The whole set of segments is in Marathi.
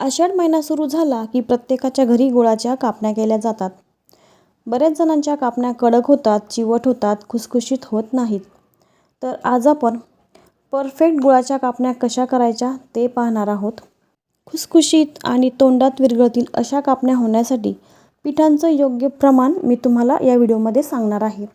आषाढ महिना सुरू झाला की प्रत्येकाच्या घरी गुळाच्या कापण्या केल्या जातात. बऱ्याच जणांच्या कापण्या कडक होतात, चिवट होतात, खुसखुशीत होत नाहीत. तर आज आपण परफेक्ट गुळाच्या कापण्या कशा करायच्या ते पाहणार आहोत. खुसखुशीत आणि तोंडात विरघळतील अशा कापण्या होण्यासाठी पिठांचं योग्य प्रमाण मी तुम्हाला या व्हिडिओमध्ये सांगणार आहे.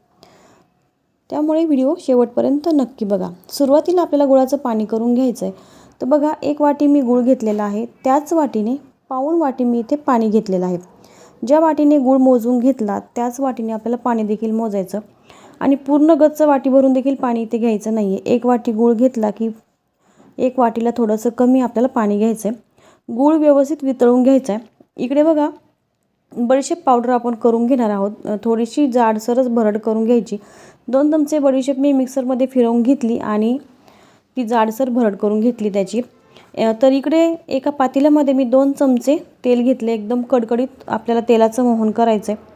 त्यामुळे व्हिडिओ शेवटपर्यंत नक्की बघा. सुरुवातीला आपल्याला गुळाचं पाणी करून घ्यायचं आहे. तर बघा, 1 वाटी मी गूळ घेतलेला आहे. त्याच वाटीने पाऊण वाटी मी इथे पाणी घेतलेलं आहे. ज्या वाटीने गूळ मोजून घेतला त्याच वाटीने आपल्याला पाणी देखील मोजायचं आणि पूर्ण गच्च वाटी भरून देखील पाणी इथे घ्यायचं नाही आहे. 1 वाटी गूळ घेतला की 1 वाटीला थोडंसं कमी आपल्याला पाणी घ्यायचं आहे. गूळ व्यवस्थित वितळून घ्यायचा आहे. इकडे बघा, बडीशेप पावडर आपण करून घेणार आहोत. थोडीशी जाडसरच भरड करून घ्यायची. 2 चमचे बडीशेप मी मिक्सरमध्ये फिरवून घेतली आणि ती जाडसर भरड करून घेतली त्याची. तर इकडे एका पातेल्यामध्ये मी 2 चमचे तेल घेतले. एकदम कडकडीत आपल्याला तेलाचं मोहन करायचं आहे.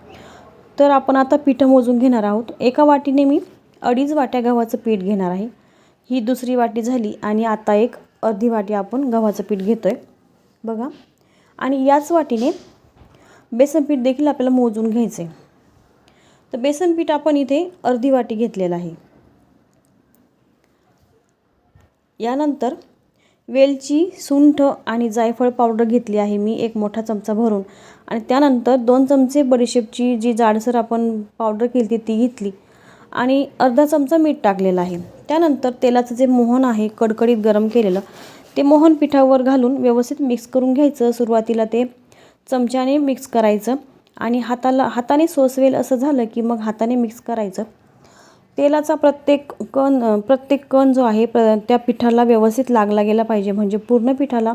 तर आपण आता पीठ मोजून घेणार आहोत. एका वाटीने मी 2.5 वाट्या गव्हाचं पीठ घेणार आहे. ही दुसरी वाटी झाली आणि आता एक अर्धी वाटी आपण गव्हाचं पीठ घेतो आहे बघा. आणि याच वाटीने बेसन पीठ देखील आपल्याला मोजून घ्यायचं आहे. तर बेसन पीठ आपण इथे अर्धी वाटी घेतलेलं आहे. यानंतर वेलची, सुंठ आणि जायफळ पावडर घेतली आहे मी 1 मोठा चमचा भरून. आणि त्यानंतर 2 चमचे बडीशेपची जी जाडसर आपण पावडर केली ती घेतली आणि अर्धा चमचा मीठ टाकलेलं आहे. त्यानंतर तेलाचं जे मोहन आहे कडकडीत गरम केलेलं, ते मोहन पिठावर घालून व्यवस्थित मिक्स करून घ्यायचं. सुरुवातीला ते चमच्याने मिक्स करायचं आणि हाताने सोसवेल असं झालं की मग हाताने मिक्स करायचं. तेलाचा प्रत्येक कण जो आहे त्या पिठाला व्यवस्थित लागला गेला पाहिजे, म्हणजे पूर्ण पिठाला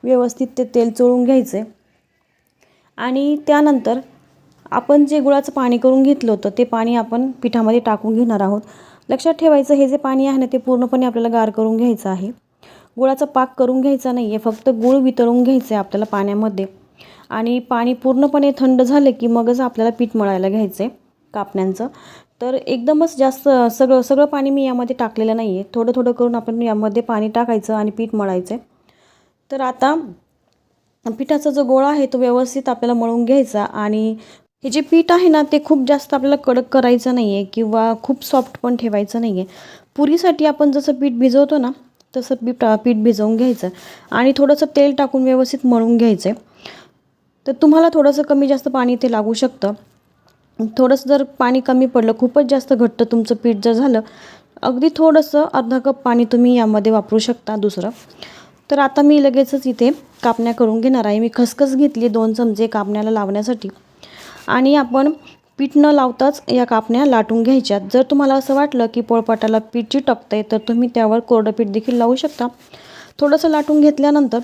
व्यवस्थित ते तेल चोळून घ्यायचं आहे. आणि त्यानंतर आपण जे गुळाचं पाणी करून घेतलं होतं ते पाणी आपण पिठामध्ये टाकून घेणार आहोत. लक्षात ठेवायचं, हे जे पाणी आहे ना ते पूर्णपणे आपल्याला गार करून घ्यायचं आहे. गुळाचा पाक करून घ्यायचा नाही आहे, फक्त गूळ वितळून घ्यायचं आहे आपल्याला पाण्यामध्ये. आणि पाणी पूर्णपणे थंड झालं की मगच आपल्याला पीठ मळायला घ्यायचं आहे कापण्यांचं. तर एकदमच जास्त सगळं पाणी मी यामध्ये टाकलेलं नाही आहे. थोडं थोडं करून आपण यामध्ये पाणी टाकायचं आणि पीठ मळायचं आहे. तर आता पिठाचा जो गोळा आहे तो व्यवस्थित आपल्याला मळून घ्यायचा. आणि हे जे पीठ आहे ना ते खूप जास्त आपल्याला कडक करायचं नाही आहे किंवा खूप सॉफ्ट पण ठेवायचं नाही आहे. पुरीसाठी आपण जसं पीठ भिजवतो ना तसं पीठ भिजवून घ्यायचं आणि थोडंसं तेल टाकून व्यवस्थित मळून घ्यायचं आहे. तर तुम्हाला थोडंसं कमी जास्त पाणी ते लागू शकतं. थोडंसं जर पाणी कमी पडलं, खूपच जास्त घट्ट तुमचं पीठ जर झालं, अगदी थोडंसं अर्धा कप पाणी तुम्ही यामध्ये वापरू शकता दुसरं. तर आता मी लगेचच इथे कापण्या करून घेणार आहे. मी खसखस घेतली 2 चमचे कापण्याला लावण्यासाठी. आणि आपण पीठ न लावताच या कापण्या लाटून घ्यायच्यात. जर तुम्हाला असं वाटलं की पोळपाटाला पीठ चिटकतंय तर तुम्ही त्यावर कोरडं पीठ देखील लावू शकता. थोडंसं लाटून घेतल्यानंतर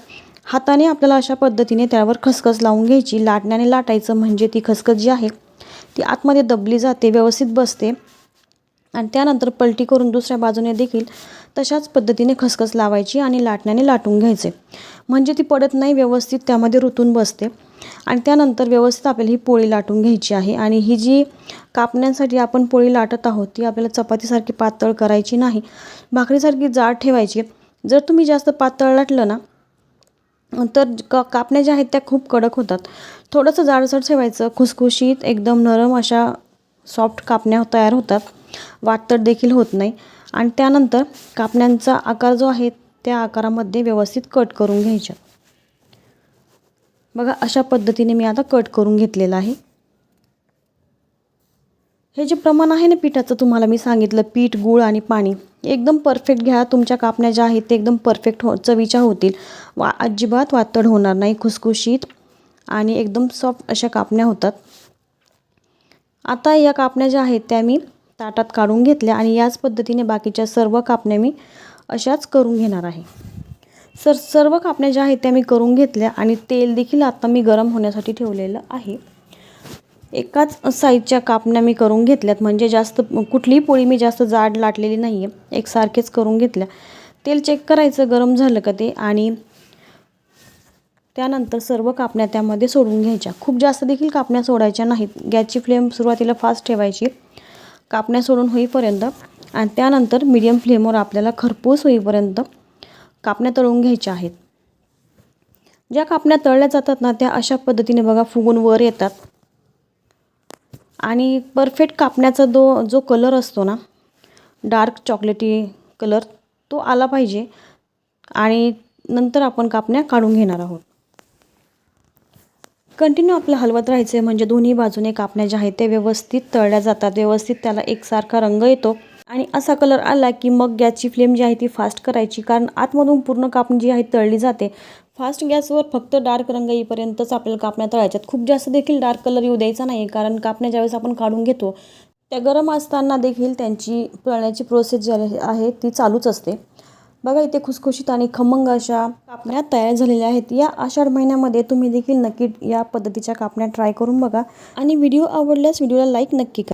हाताने आपल्याला अशा पद्धतीने त्यावर खसखस लावून घ्यायची. लाटण्याने लाटायचं, म्हणजे ती खसखस जी आहे ती आतमध्ये दबली जाते, व्यवस्थित बसते. आणि त्यानंतर पलटी करून दुसऱ्या बाजूने देखील तशाच पद्धतीने खसखस लावायची आणि लाटण्याने लाटून घ्यायचे, म्हणजे ती पडत नाही, व्यवस्थित त्यामध्ये रुतून बसते. आणि त्यानंतर व्यवस्थित आपल्याला ही पोळी लाटून घ्यायची आहे. आणि ही जी कापण्यांसाठी आपण पोळी लाटत आहोत ती आपल्याला चपातीसारखी पातळ करायची नाही, भाकरीसारखी जाड ठेवायची. जर तुम्ही जास्त पातळ लाटलं ना तर कापण्या ज्या आहेत त्या खूप कडक होतात. थोडंसं जाडसर ठेवायचं, खुसखुशीत एकदम नरम अशा सॉफ्ट कापण्या तयार होतात, वातड देखील होत नाही. आणि त्यानंतर कापण्यांचा आकार जो आहे त्या आकारामध्ये व्यवस्थित कट करून घ्यायच्या. बघा, अशा पद्धतीने मी आता कट करून घेतलेलं आहे. हे जे प्रमाण आहे ना पिठाचं, तुम्हाला मी सांगितलं, पीठ, गूळ आणि पाणी एकदम परफेक्ट घ्या. तुमच्या कापण्या ज्या आहेत ते एकदम परफेक्ट चवीच्या होतील. अजिबात वातड होणार नाही, खुसखुशीत आणि एकदम सॉफ्ट अशा कापण्या होतात. आता या कापण्या ज्या आहेत त्या मी ताटात काढून घेतल्या आणि याच पद्धतीने बाकीच्या सर्व कापण्या मी अशाच करून घेणार आहे. सर्व कापण्या ज्या आहेत त्या मी करून घेतल्या आणि तेल देखील आता मी गरम होण्यासाठी ठेवलेलं आहे. एकाच साईजच्या कापण्या मी करून घेतल्यात, म्हणजे जास्त कुठलीही पोळी मी जास्त जाड लाटलेली नाही आहे, एकसारखेच करून घेतल्या. तेल चेक करायचं गरम झालं का ते, आणि त्यानंतर सर्व कापण्या त्यामध्ये सोडून घ्यायच्या. खूप जास्त देखील कापण्या सोडायच्या नाहीत. गॅसची फ्लेम सुरुवातीला फास्ट ठेवायची कापण्या सोडून होईपर्यंत, आणि त्यानंतर मीडियम फ्लेमवर आपल्याला खरपूस होईपर्यंत कापण्या तळून घ्यायच्या आहेत. ज्या कापण्या तळल्या जातात ना त्या अशा पद्धतीने बघा फुगून वर येतात आणि परफेक्ट कापण्याचा जो कलर असतो ना डार्क चॉकलेटी कलर तो आला पाहिजे आणि नंतर आपण कापण्या काढून घेणार आहोत. कंटिन्यू आपलं हलवत राहायचं आहे म्हणजे दोन्ही बाजूने कापण्या ज्या आहेत ते व्यवस्थित तळल्या जातात, व्यवस्थित त्याला एकसारखा रंग येतो आणि असा कलर आला की मग गॅसची फ्लेम जी आहे ती फास्ट करायची, कारण आतमधून पूर्ण कापणी जी आहे तळली जाते. फास्ट गॅसवर फक्त डार्क रंग येईपर्यंतच आपल्याला कापण्या तळायच्यात. खूप जास्त देखील डार्क कलर येऊ द्यायचा नाही, कारण कापण्या ज्यावेळेस आपण काढून घेतो त्या गरम असताना देखील त्यांची तळण्याची प्रोसेस जी आहे ती चालूच असते. बघा इथे खुसखुशीत आणि खमंग अशा कापण्या तयार झालेल्या आहेत. या आषाढ महिन्यामध्ये तुम्ही देखील नक्की या पद्धतीच्या कापण्या ट्राय करून बघा आणि व्हिडिओ आवडल्यास व्हिडिओला लाईक नक्की करा.